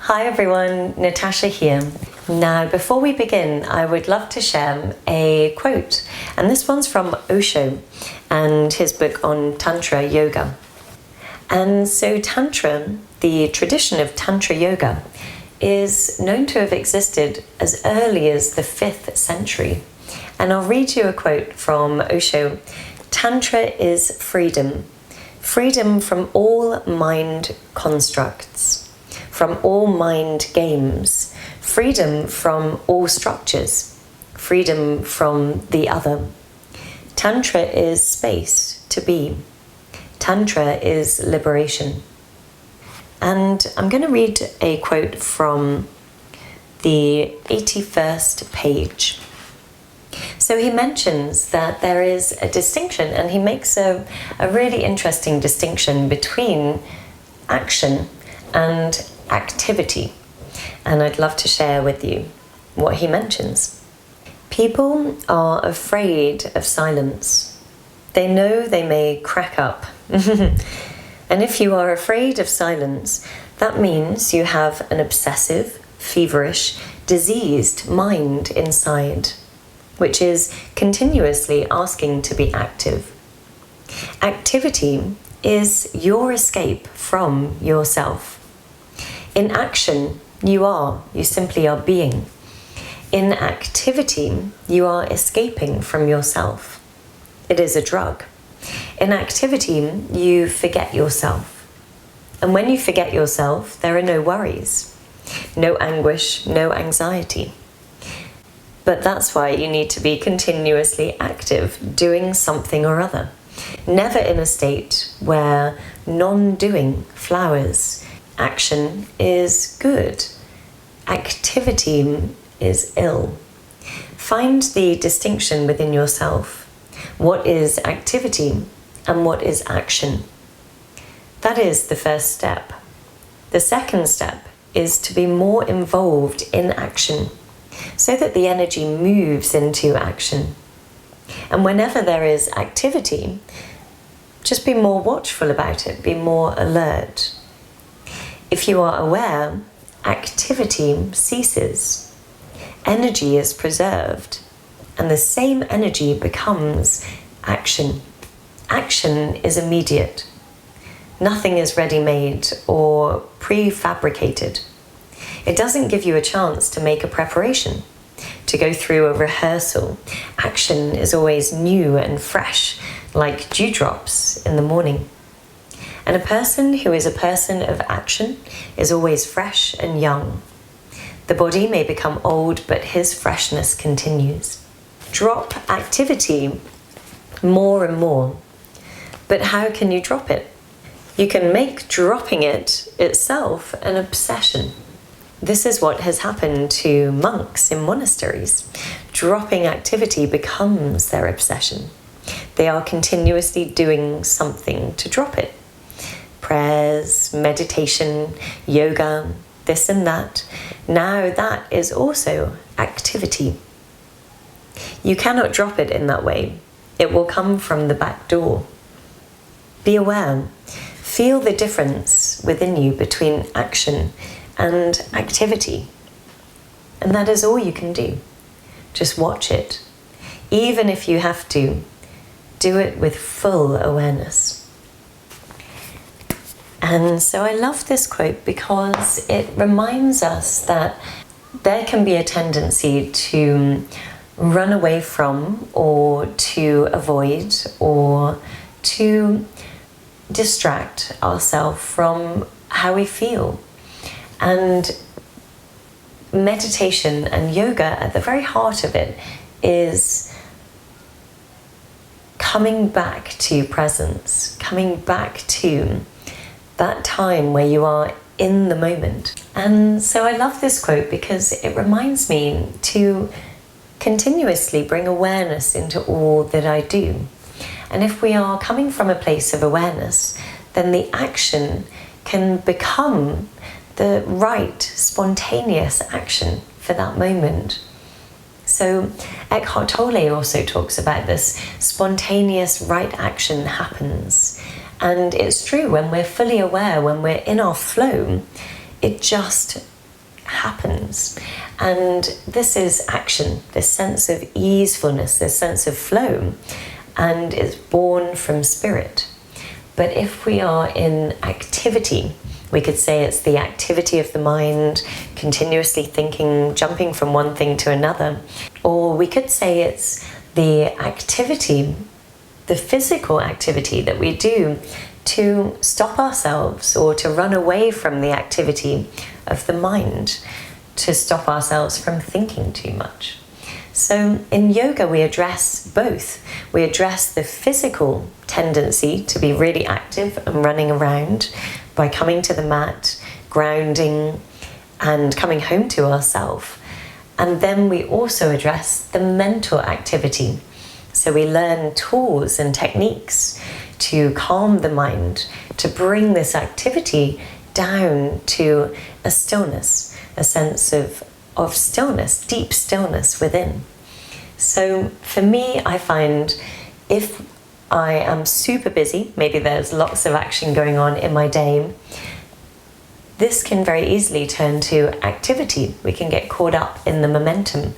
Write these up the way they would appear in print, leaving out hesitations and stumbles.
Hi everyone, Natasha here. Now, before we begin, I would love to share a quote, and this one's from Osho and his book on Tantra Yoga. And so Tantra, the tradition of Tantra Yoga, is known to have existed as early as the 5th century. And I'll read you a quote from Osho. Tantra is freedom. Freedom from all mind constructs, from all mind games, freedom from all structures, freedom from the other. Tantra is space to be. Tantra is liberation. And I'm going to read a quote from the 81st page. So he mentions that there is a distinction, and he makes a really interesting distinction between action and activity. And I'd love to share with you what he mentions. People are afraid of silence. They know they may crack up. And if you are afraid of silence, that means you have an obsessive, feverish, diseased mind inside, which is continuously asking to be active. Activity is your escape from yourself. In action, you simply are being. In activity, you are escaping from yourself. It is a drug. In activity, you forget yourself. And when you forget yourself, there are no worries, no anguish, no anxiety. But that's why you need to be continuously active, doing something or other. Never in a state where non-doing flowers. Action is good. Activity is ill. Find the distinction within yourself. What is activity and what is action? That is the first step. The second step is to be more involved in action so that the energy moves into action. And whenever there is activity, just be more watchful about it, be more alert. If you are aware, activity ceases, energy is preserved, and the same energy becomes action. Action is immediate. Nothing is ready-made or prefabricated. It doesn't give you a chance to make a preparation, to go through a rehearsal. Action is always new and fresh, like dewdrops in the morning. And a person who is a person of action is always fresh and young. The body may become old, but his freshness continues. Drop activity more and more. But how can you drop it? You can make dropping it itself an obsession. This is what has happened to monks in monasteries. Dropping activity becomes their obsession. They are continuously doing something to drop it. Prayers, meditation, yoga, this and that. Now that is also activity. You cannot drop it in that way. It will come from the back door. Be aware. Feel the difference within you between action and activity. And that is all you can do. Just watch it. Even if you have to, do it with full awareness. And so I love this quote because it reminds us that there can be a tendency to run away from, or to avoid, or to distract ourselves from how we feel. And meditation and yoga, at the very heart of it, is coming back to presence, coming back to that time where you are in the moment. And so I love this quote because it reminds me to continuously bring awareness into all that I do. And if we are coming from a place of awareness, then the action can become the right, spontaneous action for that moment. So Eckhart Tolle also talks about this. Spontaneous right action happens. And it's true, when we're fully aware, when we're in our flow, it just happens. And this is action, this sense of easefulness, this sense of flow, and it's born from spirit. But if we are in activity, we could say it's the activity of the mind, continuously thinking, jumping from one thing to another. Or we could say it's the activity, the physical activity that we do to stop ourselves or to run away from the activity of the mind, to stop ourselves from thinking too much. So in yoga, we address both. We address the physical tendency to be really active and running around by coming to the mat, grounding, and coming home to ourselves. And then we also address the mental activity. So we learn tools and techniques to calm the mind, to bring this activity down to a stillness, a sense of stillness, deep stillness within. So for me, I find if I am super busy, maybe there's lots of action going on in my day, this can very easily turn to activity. We can get caught up in the momentum.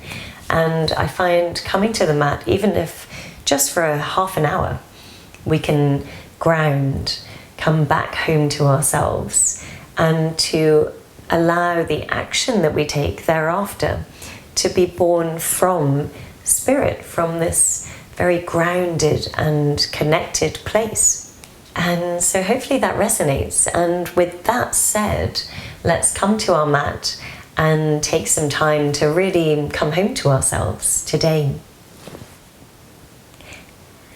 And I find coming to the mat, even if just for a half an hour, we can ground, come back home to ourselves, and to allow the action that we take thereafter to be born from spirit, from this very grounded and connected place. And so hopefully that resonates. And with that said, let's come to our mat and take some time to really come home to ourselves today.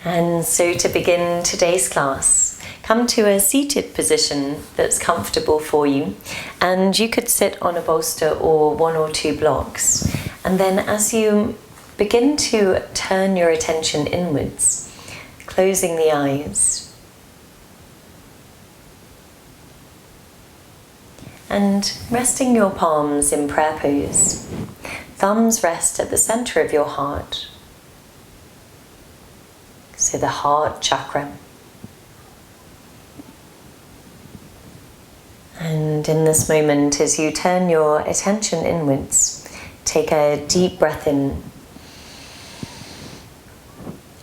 And so to begin today's class, come to a seated position that's comfortable for you. And you could sit on a bolster or one or two blocks. And then as you begin to turn your attention inwards, closing the eyes, and resting your palms in prayer pose. Thumbs rest at the center of your heart. So the heart chakra. And in this moment, as you turn your attention inwards, take a deep breath in.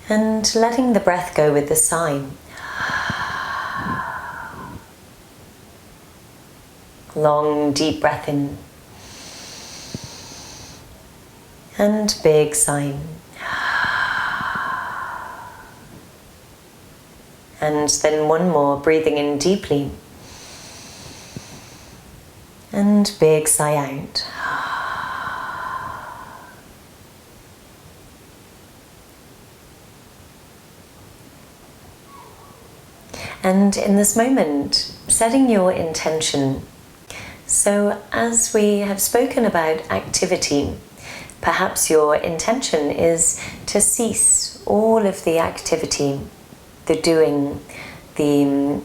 And letting the breath go with the sigh. Long, deep breath in. And big sigh. And then one more, breathing in deeply. And big sigh out. And in this moment, setting your intention. So as we have spoken about activity, perhaps your intention is to cease all of the activity, the doing, the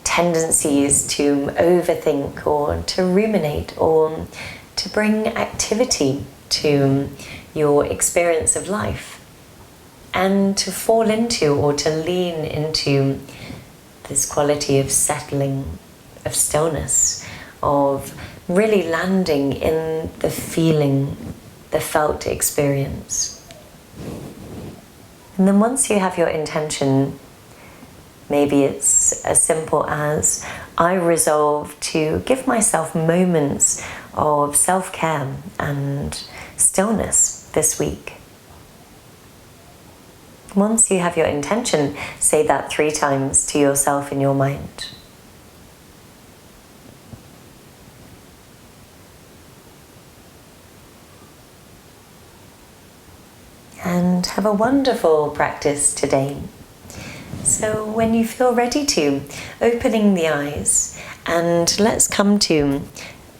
tendencies to overthink or to ruminate or to bring activity to your experience of life, and to fall into or to lean into this quality of settling, of stillness, of really landing in the feeling, the felt experience. And then once you have your intention, maybe it's as simple as, I resolve to give myself moments of self-care and stillness this week. Once you have your intention, say that 3 times to yourself in your mind. And have a wonderful practice today. So when you feel ready to, opening the eyes, and let's come to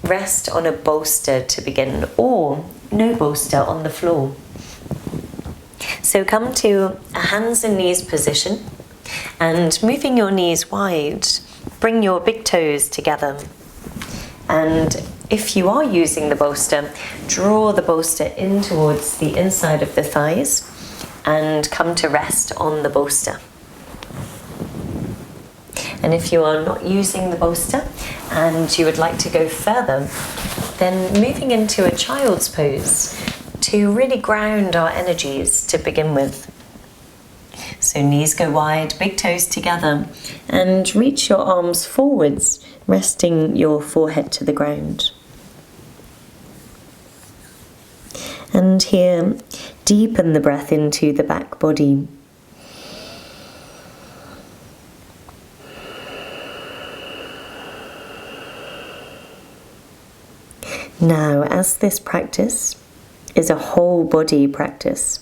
rest on a bolster to begin, or no bolster on the floor. So come to a hands and knees position, and moving your knees wide, bring your big toes together. And if you are using the bolster, draw the bolster in towards the inside of the thighs and come to rest on the bolster. And if you are not using the bolster and you would like to go further, Then moving into a child's pose to really ground our energies to begin with. So knees go wide, big toes together, and reach your arms forwards, resting your forehead to the ground. And here, deepen the breath into the back body. Now, as this practice is a whole body practice,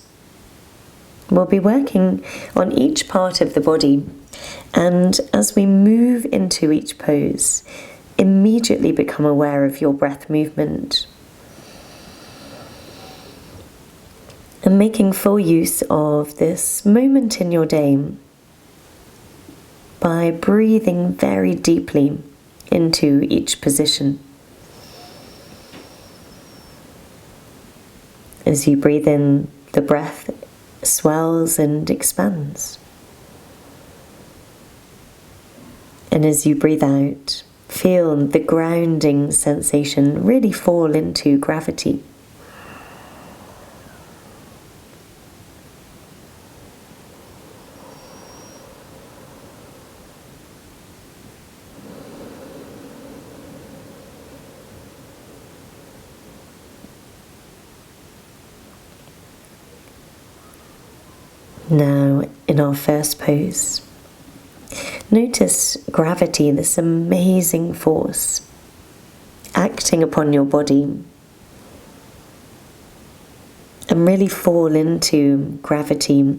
we'll be working on each part of the body, and as we move into each pose, immediately become aware of your breath movement. And making full use of this moment in your day by breathing very deeply into each position. As you breathe in, the breath swells and expands. And as you breathe out, feel the grounding sensation really fall into gravity. Now, in our first pose, notice gravity, this amazing force acting upon your body, and really fall into gravity,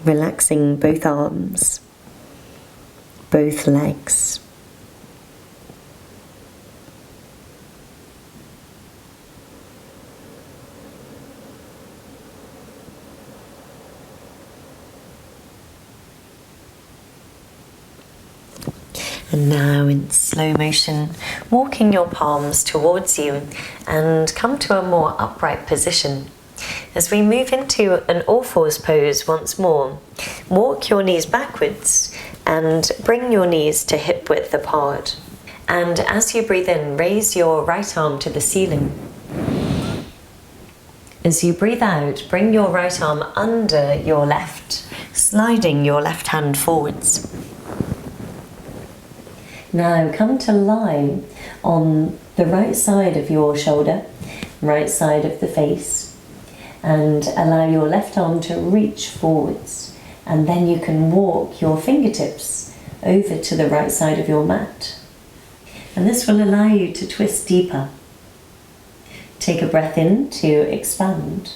relaxing both arms, both legs. And now in slow motion, walking your palms towards you and come to a more upright position. As we move into an all-fours pose once more, walk your knees backwards and bring your knees to hip width apart. And as you breathe in, raise your right arm to the ceiling. As you breathe out, bring your right arm under your left, sliding your left hand forwards. Now come to lie on the right side of your shoulder, right side of the face, and allow your left arm to reach forwards, and then you can walk your fingertips over to the right side of your mat. And this will allow you to twist deeper. Take a breath in to expand,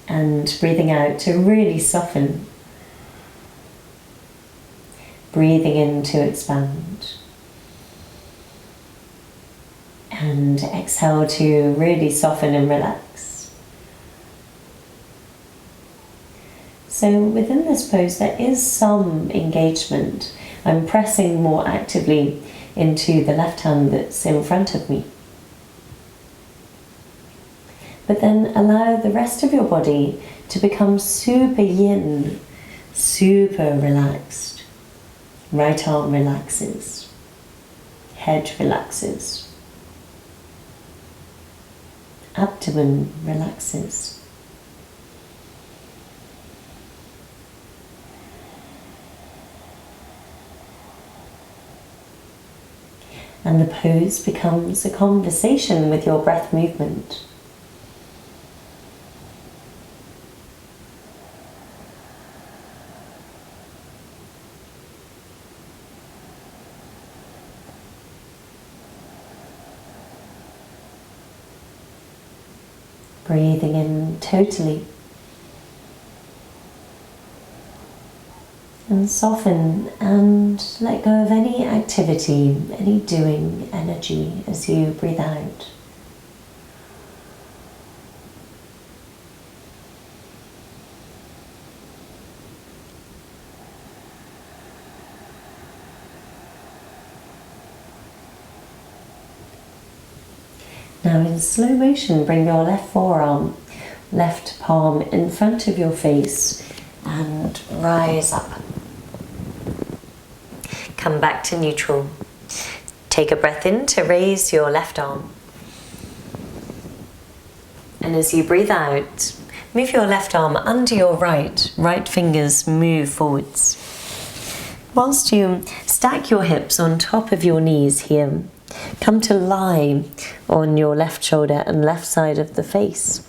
and breathing out to really soften. Breathing in to expand, and exhale to really soften and relax. So within this pose there is some engagement. I'm pressing more actively into the left hand that's in front of me. But then allow the rest of your body to become super yin, super relaxed. Right arm relaxes, head relaxes, abdomen relaxes. And the pose becomes a conversation with your breath movement. Breathing in totally, and soften and let go of any activity, any doing energy as you breathe out. Now in slow motion, bring your left forearm, left palm in front of your face and rise up. Come back to neutral. Take a breath in to raise your left arm. And as you breathe out, move your left arm under your right fingers move forwards. Whilst you stack your hips on top of your knees here, come to lie on your left shoulder and left side of the face.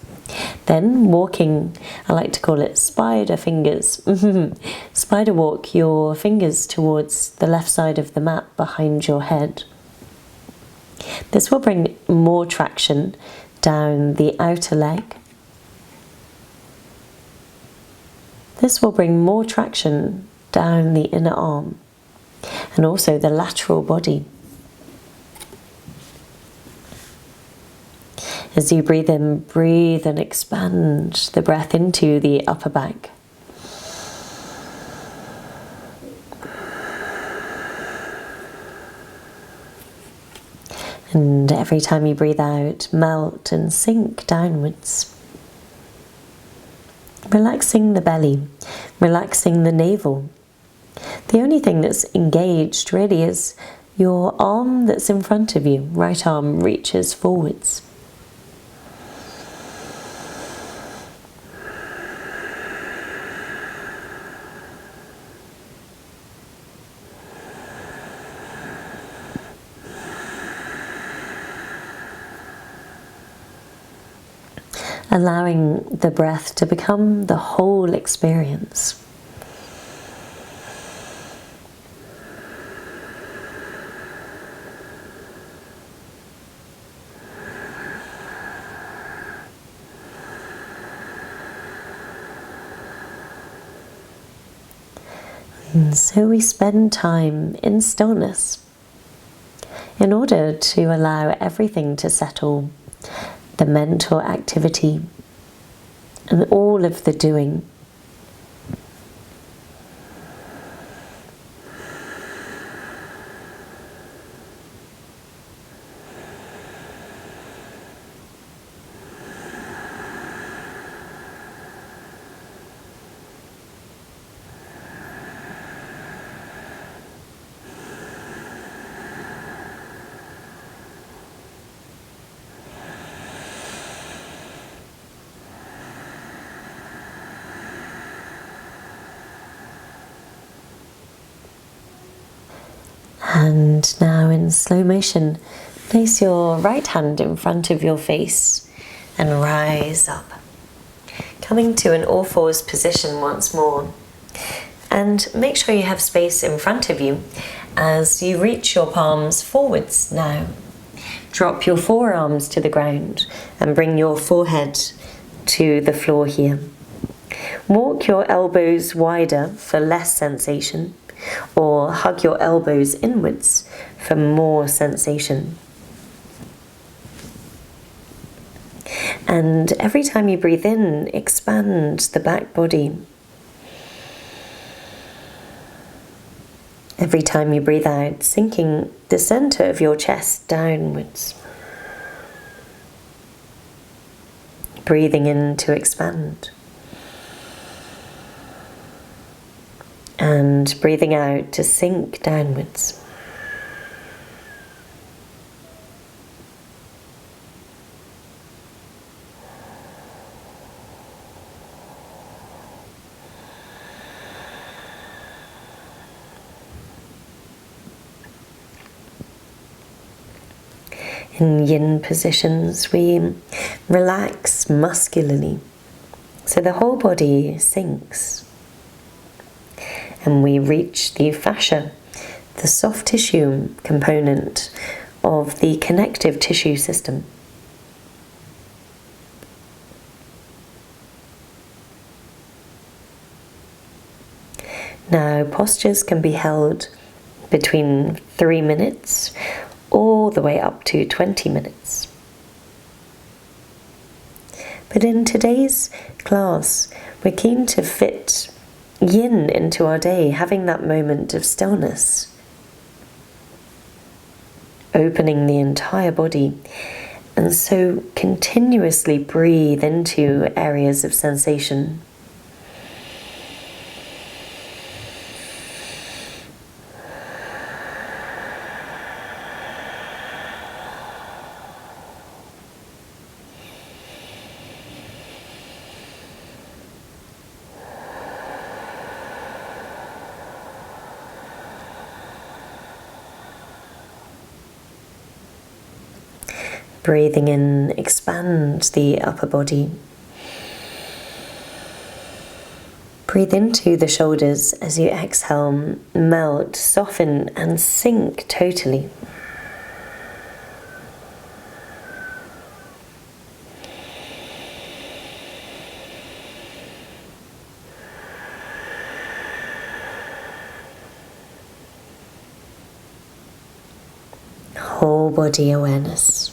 Then walking, I like to call it spider fingers. Spider walk your fingers towards the left side of the mat behind your head. This will bring more traction down the outer leg. This will bring more traction down the inner arm and also the lateral body. As you breathe in, breathe and expand the breath into the upper back. And every time you breathe out, melt and sink downwards. Relaxing the belly, relaxing the navel. The only thing that's engaged really is your arm that's in front of you. Right arm reaches forwards. Allowing the breath to become the whole experience. And so we spend time in stillness in order to allow everything to settle. The mental activity and all of the doing. And now in slow motion, place your right hand in front of your face and rise up. Coming to an all fours position once more. And make sure you have space in front of you as you reach your palms forwards now. Drop your forearms to the ground and bring your forehead to the floor here. Walk your elbows wider for less sensation, or hug your elbows inwards for more sensation. And every time you breathe in, expand the back body. Every time you breathe out, sinking the center of your chest downwards. Breathing in to expand. And breathing out to sink downwards. In yin positions, we relax muscularly, so the whole body sinks. And we reach the fascia, the soft tissue component of the connective tissue system. Now, postures can be held between 3 minutes all the way up to 20 minutes. But in today's class, we're keen to fit yin into our day, having that moment of stillness, opening the entire body, and so continuously breathe into areas of sensation. Breathing in, expand the upper body. Breathe into the shoulders as you exhale, melt, soften and sink totally. Whole body awareness.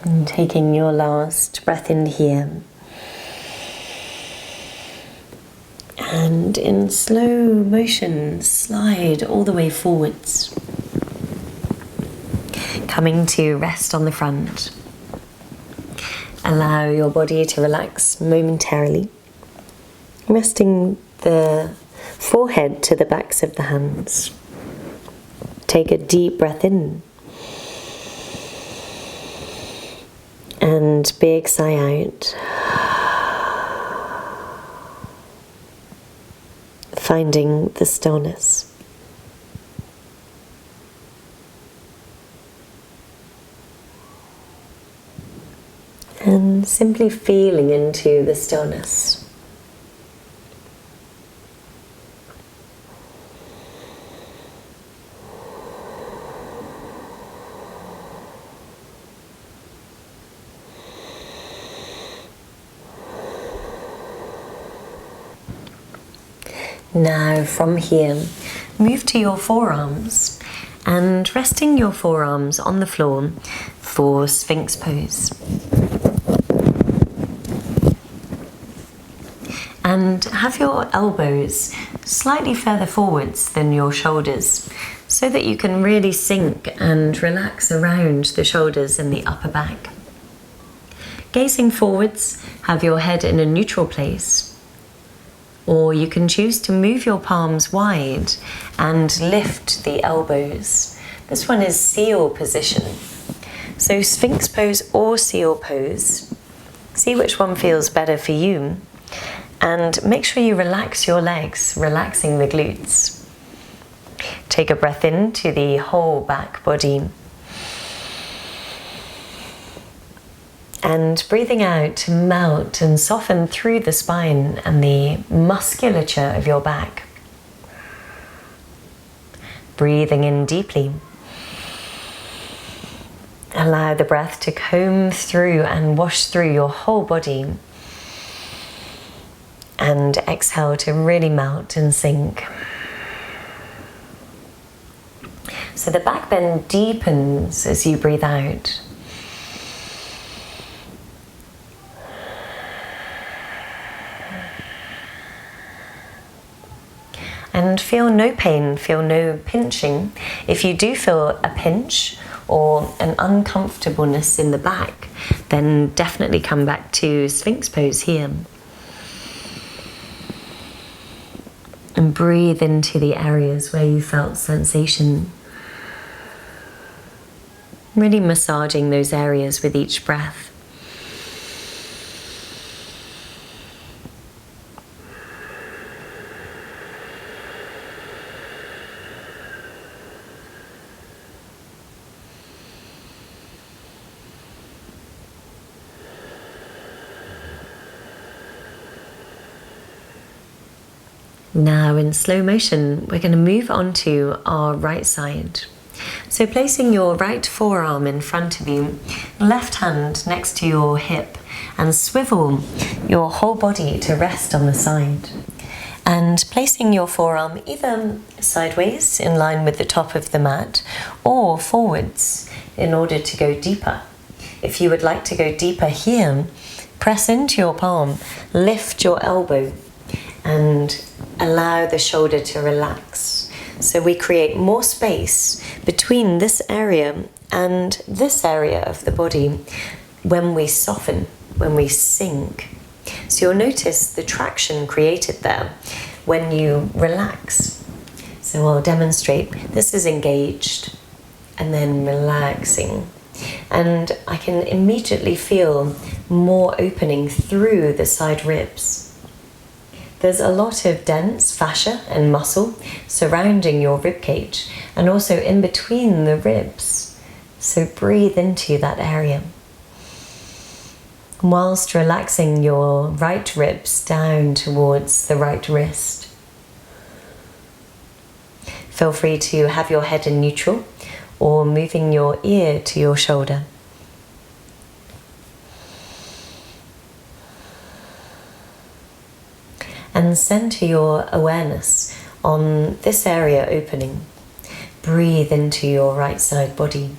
And taking your last breath in here. And in slow motion, slide all the way forwards. Coming to rest on the front. Allow your body to relax momentarily. Resting the forehead to the backs of the hands. Take a deep breath in. And big sigh out. Finding the stillness. And simply feeling into the stillness. Now from here, move to your forearms and resting your forearms on the floor for Sphinx pose. And have your elbows slightly further forwards than your shoulders so that you can really sink and relax around the shoulders and the upper back. Gazing forwards, have your head in a neutral place. Or you can choose to move your palms wide and lift the elbows. This one is seal position. So Sphinx pose or seal pose. See which one feels better for you. And make sure you relax your legs, relaxing the glutes. Take a breath into the whole back body. And breathing out to melt and soften through the spine and the musculature of your back. Breathing in deeply. Allow the breath to comb through and wash through your whole body. And exhale to really melt and sink. So the back bend deepens as you breathe out. And feel no pain, feel no pinching. If you do feel a pinch or an uncomfortableness in the back, then definitely come back to Sphinx pose here. And breathe into the areas where you felt sensation. Really massaging those areas with each breath. Now in slow motion, we're going to move on to our right side. So placing your right forearm in front of you, left hand next to your hip, and swivel your whole body to rest on the side. And placing your forearm either sideways in line with the top of the mat or forwards in order to go deeper. If you would like to go deeper here, press into your palm, lift your elbow and allow the shoulder to relax. So we create more space between this area and this area of the body when we soften, when we sink. So you'll notice the traction created there when you relax. So I'll demonstrate. This is engaged and then relaxing. And I can immediately feel more opening through the side ribs. There's a lot of dense fascia and muscle surrounding your rib cage and also in between the ribs. So breathe into that area. Whilst relaxing your right ribs down towards the right wrist. Feel free to have your head in neutral or moving your ear to your shoulder. And center your awareness on this area opening. Breathe into your right side body.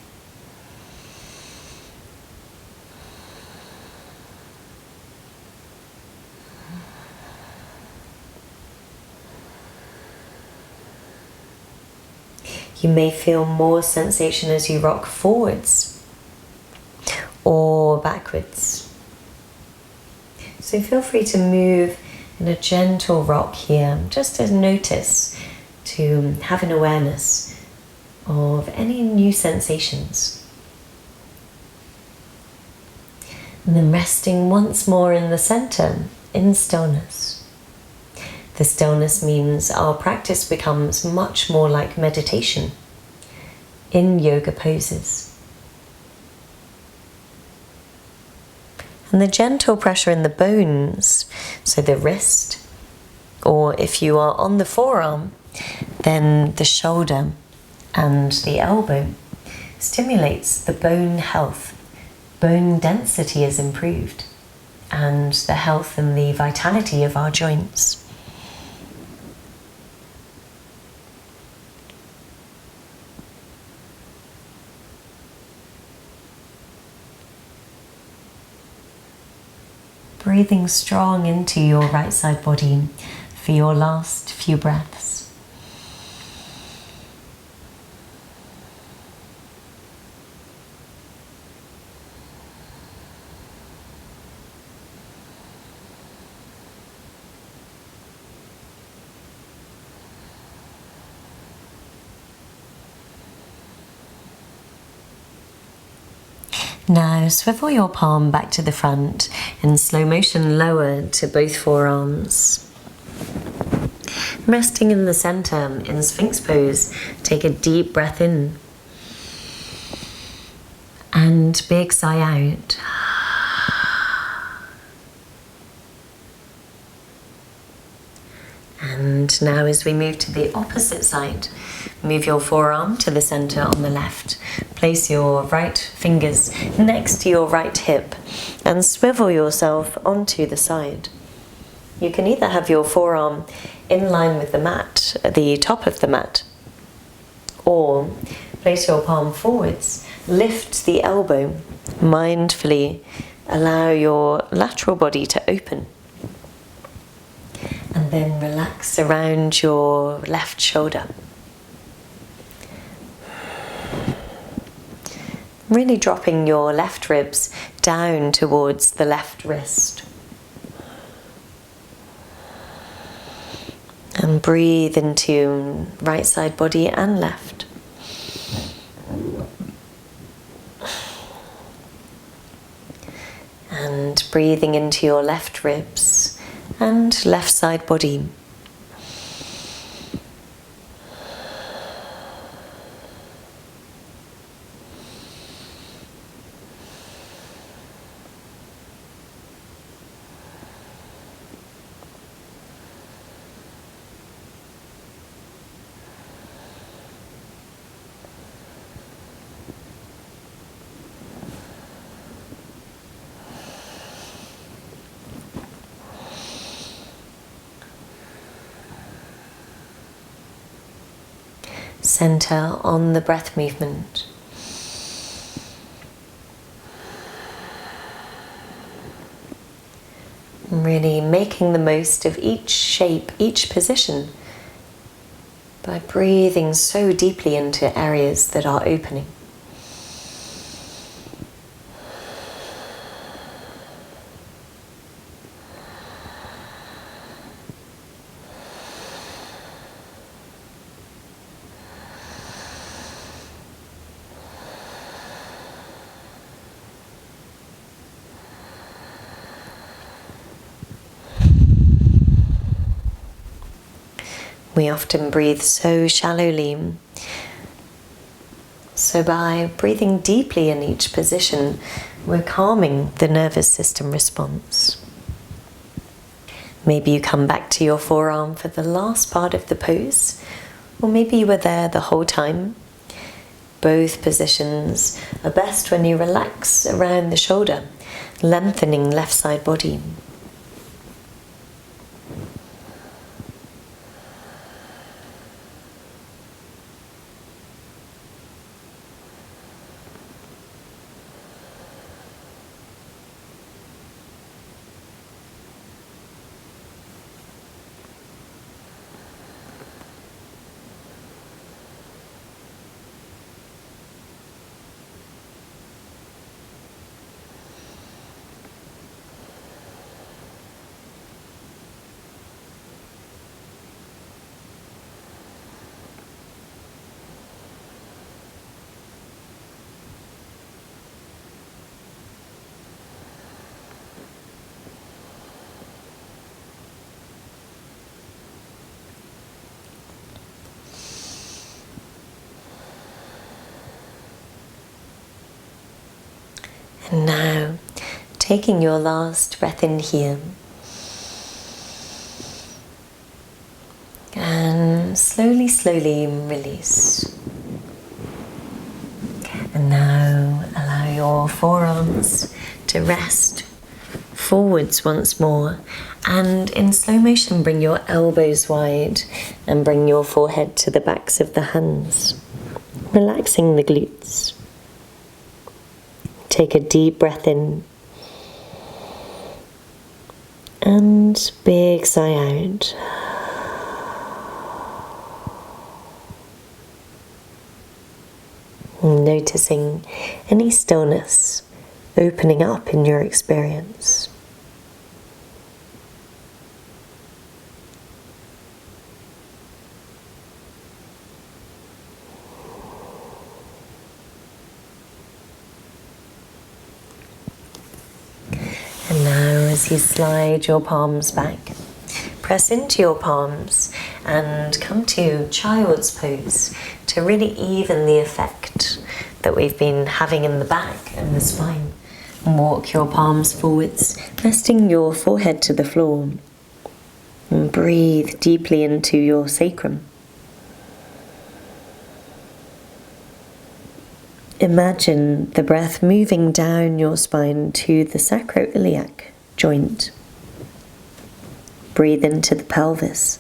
You may feel more sensation as you rock forwards or backwards. So feel free to move in a gentle rock here, just to notice, to have an awareness of any new sensations. And then resting once more in the center, in stillness. The stillness means our practice becomes much more like meditation in yoga poses. And the gentle pressure in the bones, so the wrist, or if you are on the forearm, then the shoulder and the elbow, stimulates the bone health. Bone density is improved, and the health and the vitality of our joints. Breathing strong into your right side body for your last few breaths. Now swivel your palm back to the front in slow motion, lower to both forearms. Resting in the center in Sphinx pose, take a deep breath in and big sigh out. And now as we move to the opposite side, move your forearm to the center on the left. Place your right fingers next to your right hip and swivel yourself onto the side. You can either have your forearm in line with the mat, at the top of the mat, or place your palm forwards, lift the elbow, mindfully allow your lateral body to open. And then relax around your left shoulder. Really dropping your left ribs down towards the left wrist. And breathe into right side body and left. And breathing into your left ribs and left side body. Center on the breath movement. Really making the most of each shape, each position, by breathing so deeply into areas that are opening. We often breathe so shallowly. So by breathing deeply in each position, we're calming the nervous system response. Maybe you come back to your forearm for the last part of the pose, or maybe you were there the whole time. Both positions are best when you relax around the shoulder, lengthening left side body. And now, taking your last breath in here, and slowly release. And now allow your forearms to rest forwards once more, and in slow motion bring your elbows wide and bring your forehead to the backs of the hands, relaxing the glutes. Take a deep breath in and big sigh out. Noticing any stillness opening up in your experience. And now as you slide your palms back, press into your palms and come to child's pose to really even the effect that we've been having in the back and the spine. Walk your palms forwards, resting your forehead to the floor. And breathe deeply into your sacrum. Imagine the breath moving down your spine to the sacroiliac joint. Breathe into the pelvis.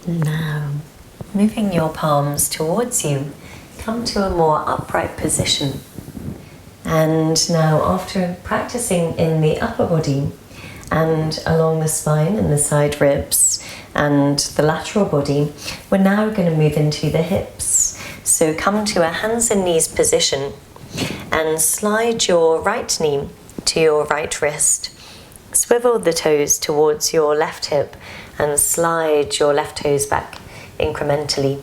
Now, moving your palms towards you, come to a more upright position. And now, after practicing in the upper body and along the spine and the side ribs and the lateral body, we're now going to move into the hips. So come to a hands and knees position and slide your right knee to your right wrist. Swivel the toes towards your left hip and slide your left toes back incrementally.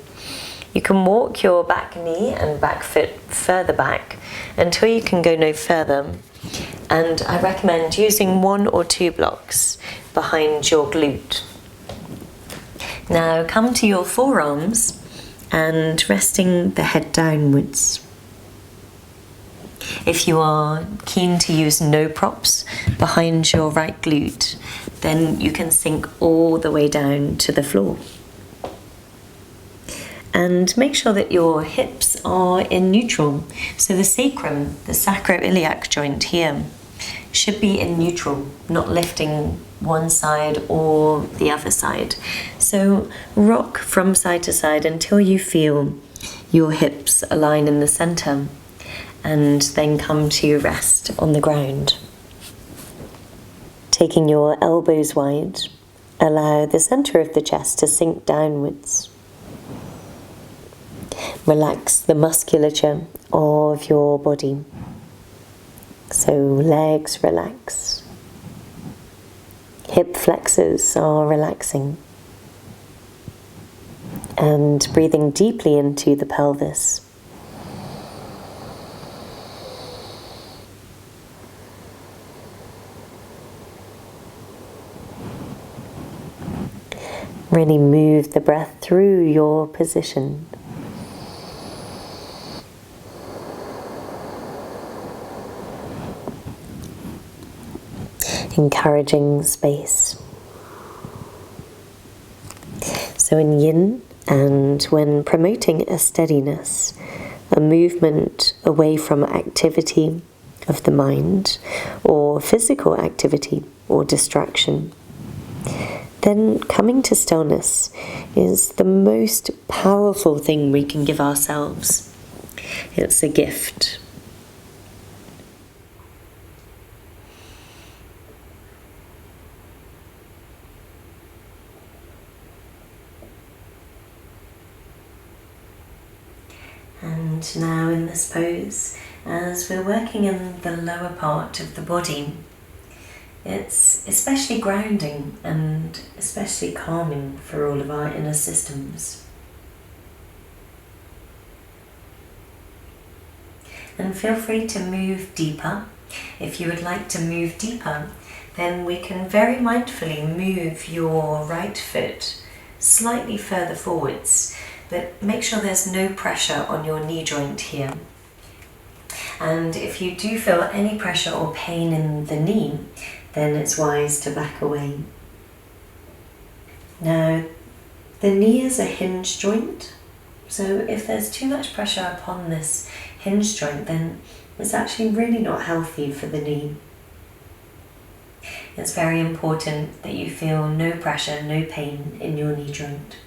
You can walk your back knee and back foot further back until you can go no further. And I recommend using 1 or 2 blocks behind your glute. Now come to your forearms and resting the head downwards. If you are keen to use no props behind your right glute, then you can sink all the way down to the floor. And make sure that your hips are in neutral. So the sacrum, the sacroiliac joint here, should be in neutral, not lifting one side or the other side. So rock from side to side until you feel your hips align in the center. and then come to rest on the ground. Taking your elbows wide, allow the center of the chest to sink downwards. Relax the musculature of your body. So legs relax. Hip flexors are relaxing. And breathing deeply into the pelvis. Really move the breath through your position. Encouraging space. So in Yin, and when promoting a steadiness, a movement away from activity of the mind, or physical activity or distraction, then coming to stillness is the most powerful thing we can give ourselves. It's a gift. And now in this pose, as we're working in the lower part of the body, it's especially grounding and especially calming for all of our inner systems. And feel free to move deeper. If you would like to move deeper, then we can very mindfully move your right foot slightly further forwards, but make sure there's no pressure on your knee joint here. And if you do feel any pressure or pain in the knee, then it's wise to back away. Now, the knee is a hinge joint, so if there's too much pressure upon this hinge joint, then it's actually really not healthy for the knee. It's very important that you feel no pressure, no pain in your knee joint.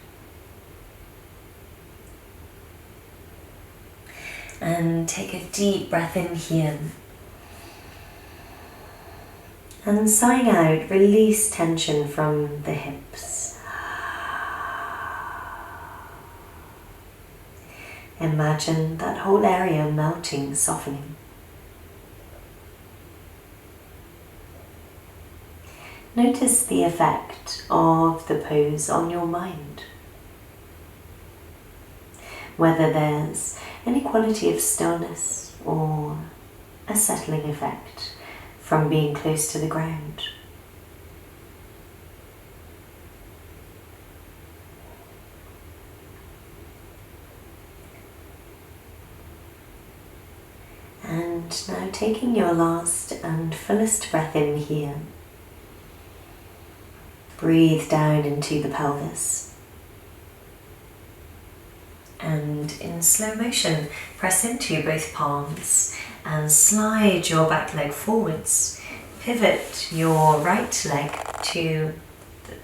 And take a deep breath in here. And sighing out, release tension from the hips. Imagine that whole area melting, softening. Notice the effect of the pose on your mind. Whether there's any quality of stillness or a settling effect from being close to the ground. And now taking your last and fullest breath in here, breathe down into the pelvis. And in slow motion, press into both palms and slide your back leg forwards. Pivot your right leg to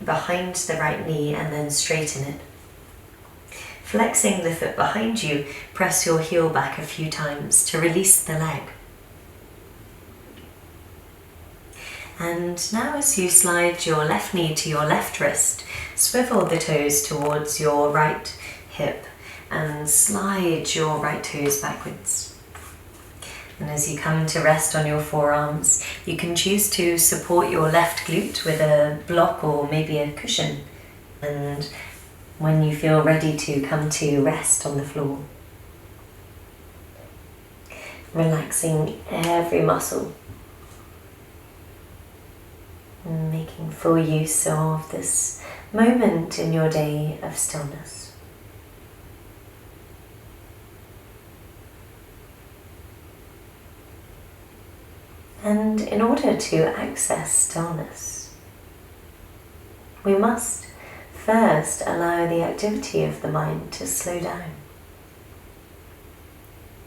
behind the right knee and then straighten it. Flexing the foot behind you, press your heel back a few times to release the leg. And now as you slide your left knee to your left wrist, swivel the toes towards your right hip and slide your right toes backwards. And as you come to rest on your forearms, you can choose to support your left glute with a block or maybe a cushion. And when you feel ready to come to rest on the floor, relaxing every muscle, and making full use of this moment in your day of stillness. And in order to access stillness, we must first allow the activity of the mind to slow down.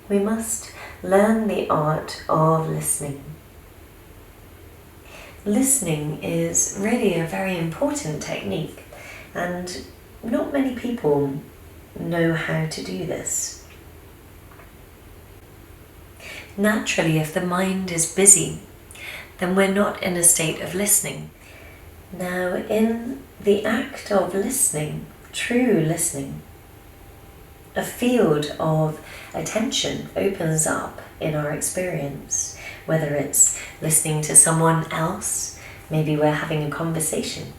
We must learn the art of listening. Listening is really a very important technique, and not many people know how to do this. Naturally, if the mind is busy, then we're not in a state of listening. Now, in the act of listening, true listening, a field of attention opens up in our experience, whether it's listening to someone else, maybe we're having a conversation,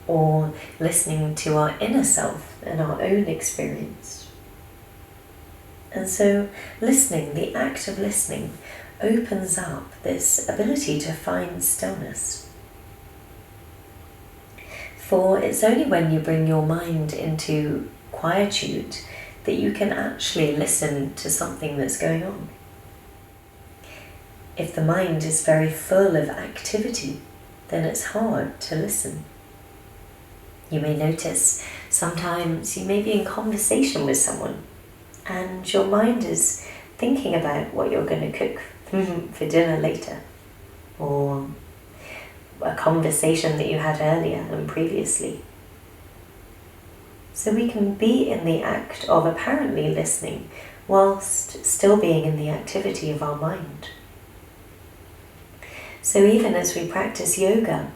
or listening to our inner self and our own experience. And so listening, the act of listening, opens up this ability to find stillness. For it's only when you bring your mind into quietude that you can actually listen to something that's going on. If the mind is very full of activity, then it's hard to listen. You may notice sometimes you may be in conversation with someone and your mind is thinking about what you're going to cook for dinner later, or a conversation that you had earlier and previously. So we can be in the act of apparently listening whilst still being in the activity of our mind. So even as we practice yoga,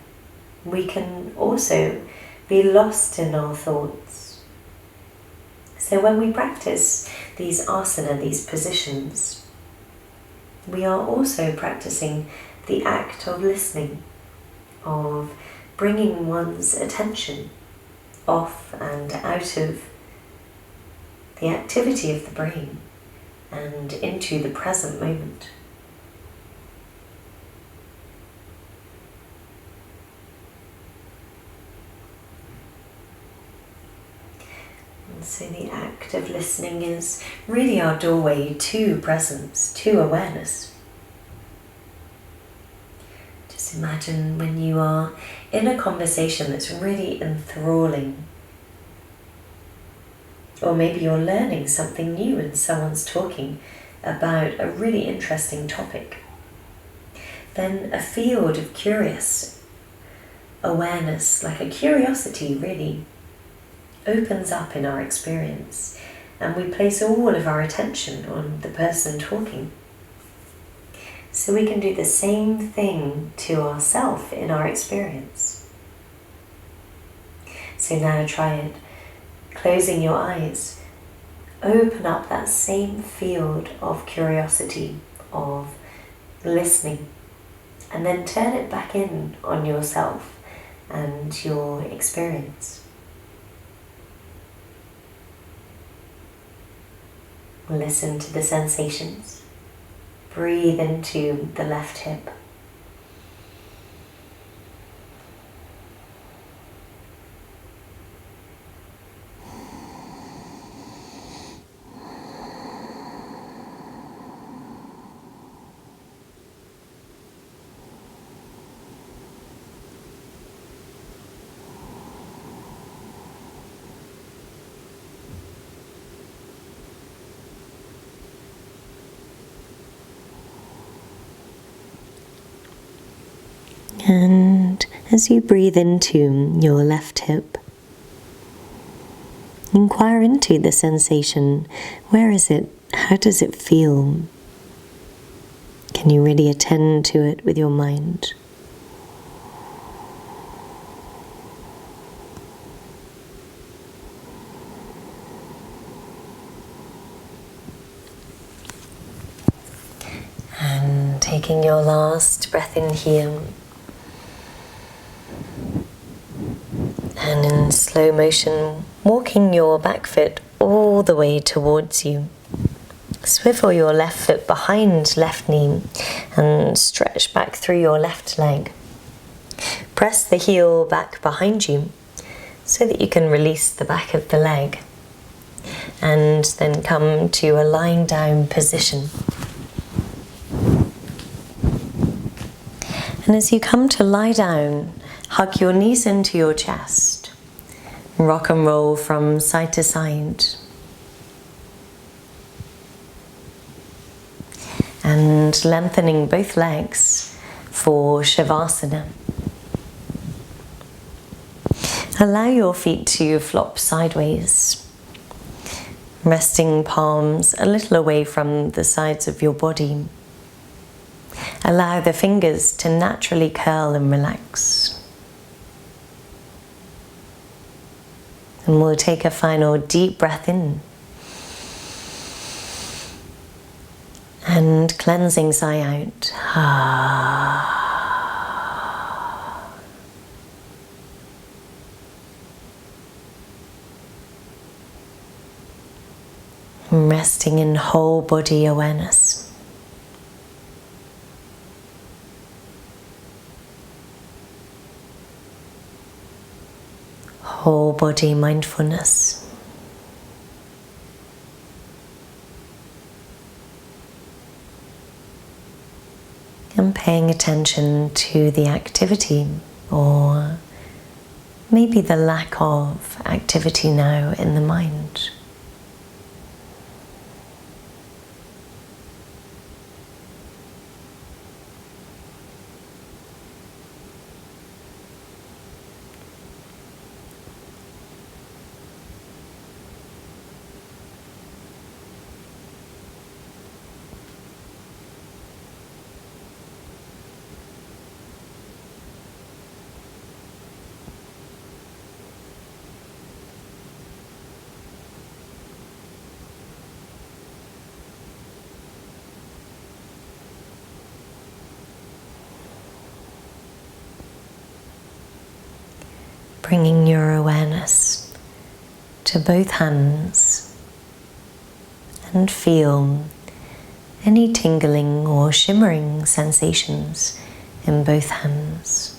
we can also be lost in our thoughts. So when we practice these asana, these positions, we are also practicing the act of listening, of bringing one's attention off and out of the activity of the brain and into the present moment. And so the act of listening is really our doorway to presence, to awareness. Just imagine when you are in a conversation that's really enthralling, or maybe you're learning something new and someone's talking about a really interesting topic. Then a field of curious awareness, like a curiosity really, opens up in our experience, and we place all of our attention on the person talking. So we can do the same thing to ourselves in our experience. So now try it. Closing your eyes, open up that same field of curiosity, of listening, and then turn it back in on yourself and your experience. Listen to the sensations. Breathe into the left hip. And as you breathe into your left hip, inquire into the sensation. Where is it? How does it feel? Can you really attend to it with your mind? And taking your last breath in here, and in slow motion, walking your back foot all the way towards you. Swivel your left foot behind left knee and stretch back through your left leg. Press the heel back behind you so that you can release the back of the leg. And then come to a lying down position. And as you come to lie down, hug your knees into your chest. Rock and roll from side to side. And lengthening both legs for Shavasana. Allow your feet to flop sideways. Resting palms a little away from the sides of your body. Allow the fingers to naturally curl and relax. And we'll take a final deep breath in. And cleansing sigh out. Resting in whole body awareness. Whole body mindfulness. And paying attention to the activity, or maybe the lack of activity now in the mind. Bringing your awareness to both hands and feel any tingling or shimmering sensations in both hands.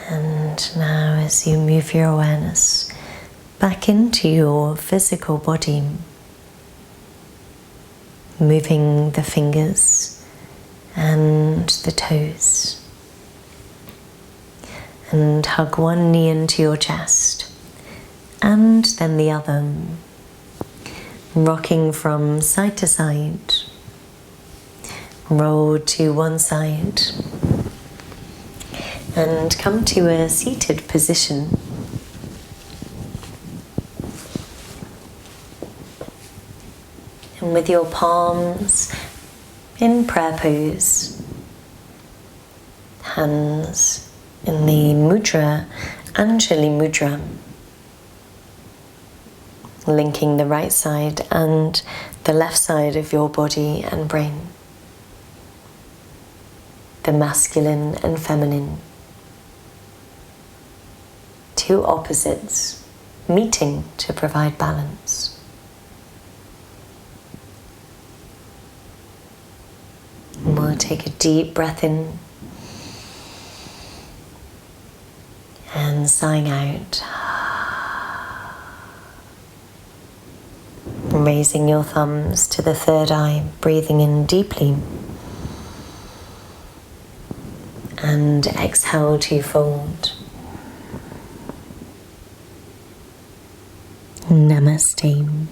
And now as you move your awareness back into your physical body, moving the fingers and the toes, and hug one knee into your chest and then the other, rocking from side to side. Roll to one side and come to a seated position. And with your palms in prayer pose, hands in the mudra, Anjali mudra, linking the right side and the left side of your body and brain, the masculine and feminine, two opposites meeting to provide balance. And we'll take a deep breath in And sighing out. Raising your thumbs to the third eye, breathing in deeply. And exhale to fold. Namaste.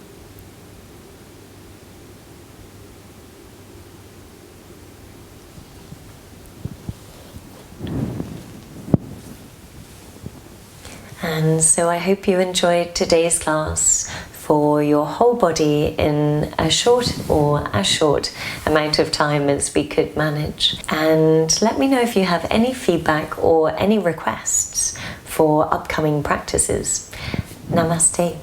And so I hope you enjoyed today's class for your whole body in a short or as short amount of time as we could manage. And let me know if you have any feedback or any requests for upcoming practices. Namaste.